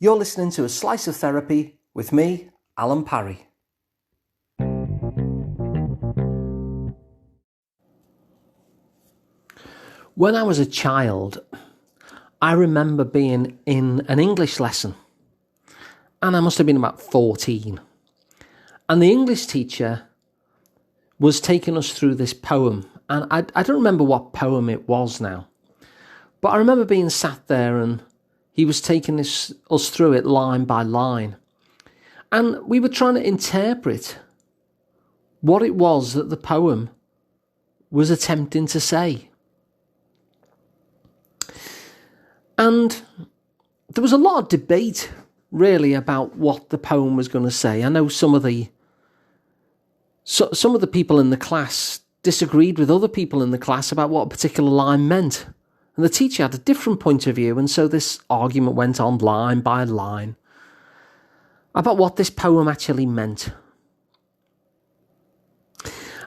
You're listening to A Slice of Therapy with me, Alun Parry. When I was a child, I remember being in an English lesson, and I must have been about 14. And the English teacher was taking us through this poem, and I don't remember what poem it was now, but I remember being sat there and he was taking us through it line by line. And we were trying to interpret what it was that the poem was attempting to say. And there was a lot of debate, really, about what the poem was going to say. I know some of the people in the class disagreed with other people in the class about what a particular line meant. And the teacher had a different point of view, and so this argument went on line by line about what this poem actually meant.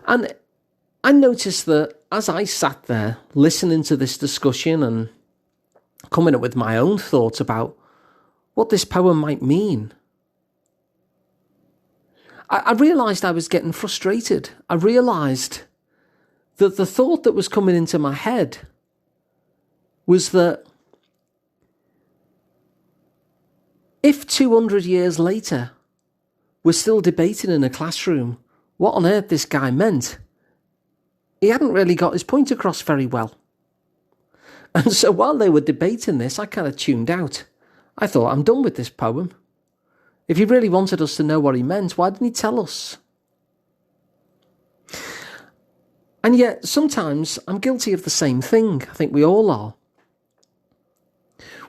And I noticed that as I sat there listening to this discussion and coming up with my own thoughts about what this poem might mean, I realised I was getting frustrated. I realised that the thought that was coming into my head was that if 200 years later we're still debating in a classroom what on earth this guy meant, he hadn't really got his point across very well. And so while they were debating this, I kind of tuned out. I thought, I'm done with this poem. If he really wanted us to know what he meant, why didn't he tell us? And yet, sometimes I'm guilty of the same thing. I think we all are.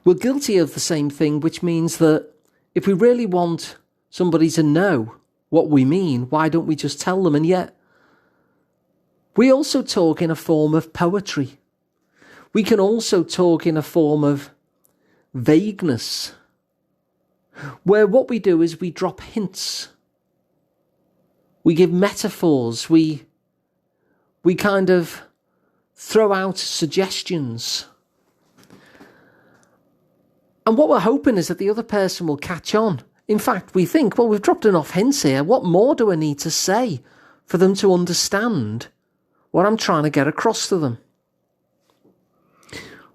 We're guilty of the same thing, which means that if we really want somebody to know what we mean, why don't we just tell them? And yet, we also talk in a form of poetry. We can also talk in a form of vagueness, where what we do is we drop hints. We give metaphors. We kind of throw out suggestions. And what we're hoping is that the other person will catch on. In fact, we think, well, we've dropped enough hints here. What more do I need to say for them to understand what I'm trying to get across to them?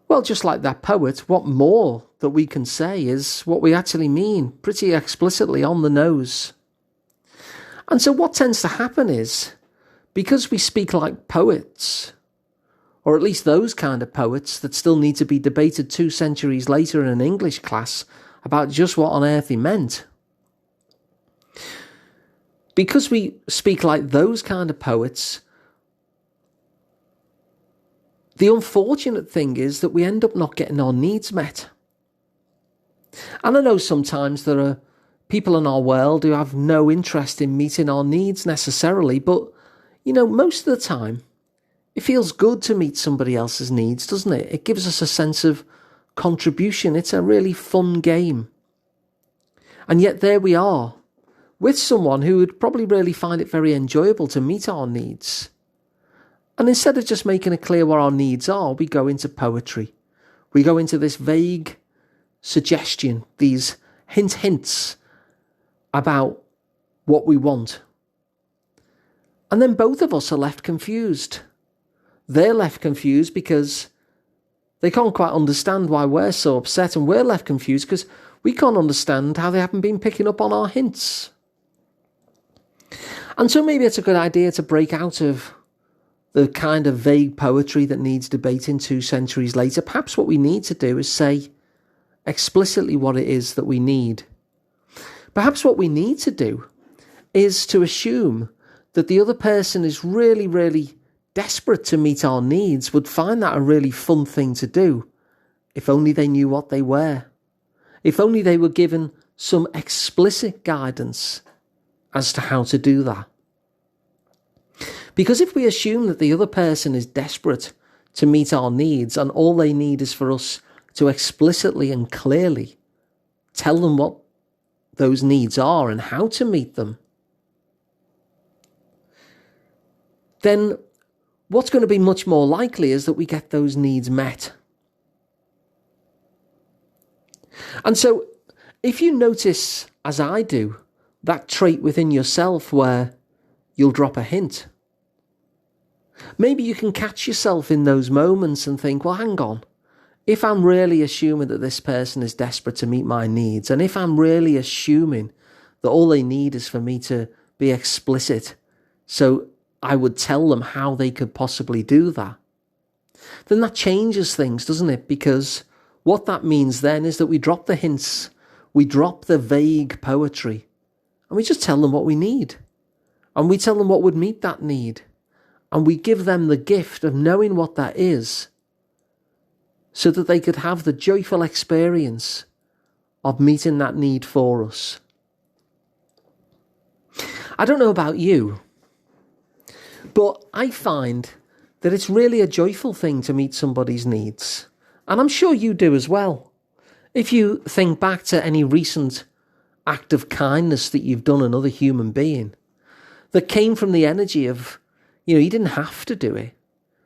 Well, just like that poet, what more that we can say is what we actually mean, pretty explicitly on the nose. And so what tends to happen is, because we speak like poets, or at least those kind of poets that still need to be debated 2 centuries later in an English class about just what on earth he meant. Because we speak like those kind of poets, the unfortunate thing is that we end up not getting our needs met. And I know sometimes there are people in our world who have no interest in meeting our needs necessarily, but, most of the time, it feels good to meet somebody else's needs, doesn't it? It gives us a sense of contribution. It's a really fun game. And yet there we are, with someone who would probably really find it very enjoyable to meet our needs. And instead of just making it clear what our needs are, we go into poetry. We go into this vague suggestion, these hints about what we want. And then both of us are left confused. They're left confused because they can't quite understand why we're so upset, and we're left confused because we can't understand how they haven't been picking up on our hints. And so maybe it's a good idea to break out of the kind of vague poetry that needs debating 2 centuries later. Perhaps what we need to do is say explicitly what it is that we need. Perhaps what we need to do is to assume that the other person is really, really desperate to meet our needs, would find that a really fun thing to do, if only they knew what they were. If only they were given some explicit guidance as to how to do that. Because if we assume that the other person is desperate to meet our needs and all they need is for us to explicitly and clearly tell them what those needs are and how to meet them, then what's going to be much more likely is that we get those needs met. And so If you notice, as I do, that trait within yourself where you'll drop a hint, maybe you can catch yourself in those moments and think, well, hang on. If I'm really assuming that this person is desperate to meet my needs, and if I'm really assuming that all they need is for me to be explicit, so I would tell them how they could possibly do that, then that changes things, doesn't it? Because what that means then is that we drop the hints, we drop the vague poetry, and we just tell them what we need. And we tell them what would meet that need. And we give them the gift of knowing what that is, so that they could have the joyful experience of meeting that need for us. I don't know about you, but I find that it's really a joyful thing to meet somebody's needs. And I'm sure you do as well. If you think back to any recent act of kindness that you've done another human being, that came from the energy of, you didn't have to do it,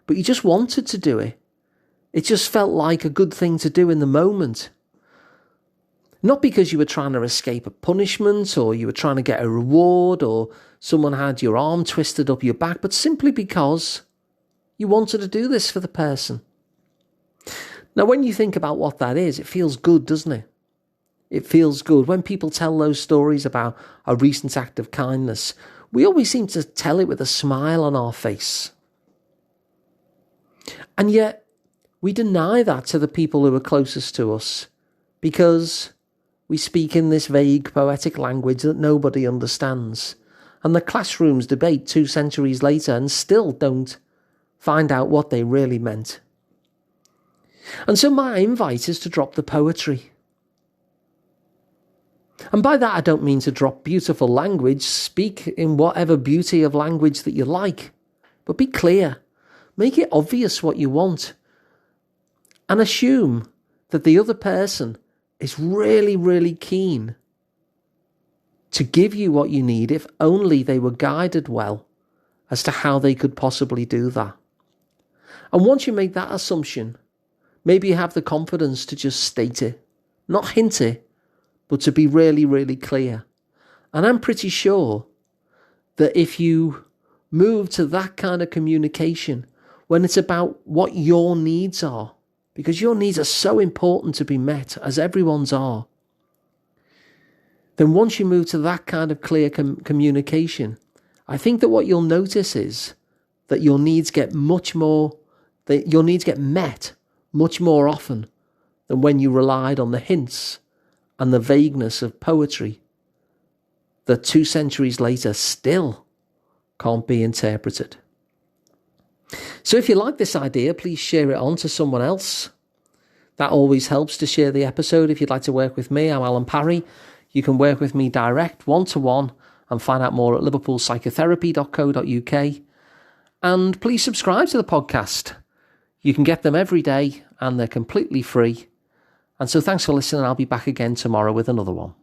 but you just wanted to do it. It just felt like a good thing to do in the moment. Not because you were trying to escape a punishment, or you were trying to get a reward, or someone had your arm twisted up your back, but simply because you wanted to do this for the person. Now, when you think about what that is, it feels good, doesn't it? It feels good. When people tell those stories about a recent act of kindness, we always seem to tell it with a smile on our face. And yet, we deny that to the people who are closest to us, because we speak in this vague poetic language that nobody understands. And the classrooms debate 2 centuries later and still don't find out what they really meant. And so my invite is to drop the poetry. And by that I don't mean to drop beautiful language. Speak in whatever beauty of language that you like. But be clear. Make it obvious what you want. And assume that the other person is really, really keen to give you what you need, if only they were guided well as to how they could possibly do that. And once you make that assumption, maybe you have the confidence to just state it, not hint it, but to be really, really clear. And I'm pretty sure that if you move to that kind of communication, when it's about what your needs are, because your needs are so important to be met, as everyone's are, then once you move to that kind of clear communication, I think that what you'll notice is that your needs get met much more often than when you relied on the hints and the vagueness of poetry that 2 centuries later still can't be interpreted. So if you like this idea, please share it on to someone else. That always helps to share the episode. If you'd like to work with me, I'm Alun Parry. You can work with me direct, one-to-one, and find out more at liverpoolpsychotherapy.co.uk. And please subscribe to the podcast. You can get them every day, and they're completely free. And so thanks for listening. I'll be back again tomorrow with another one.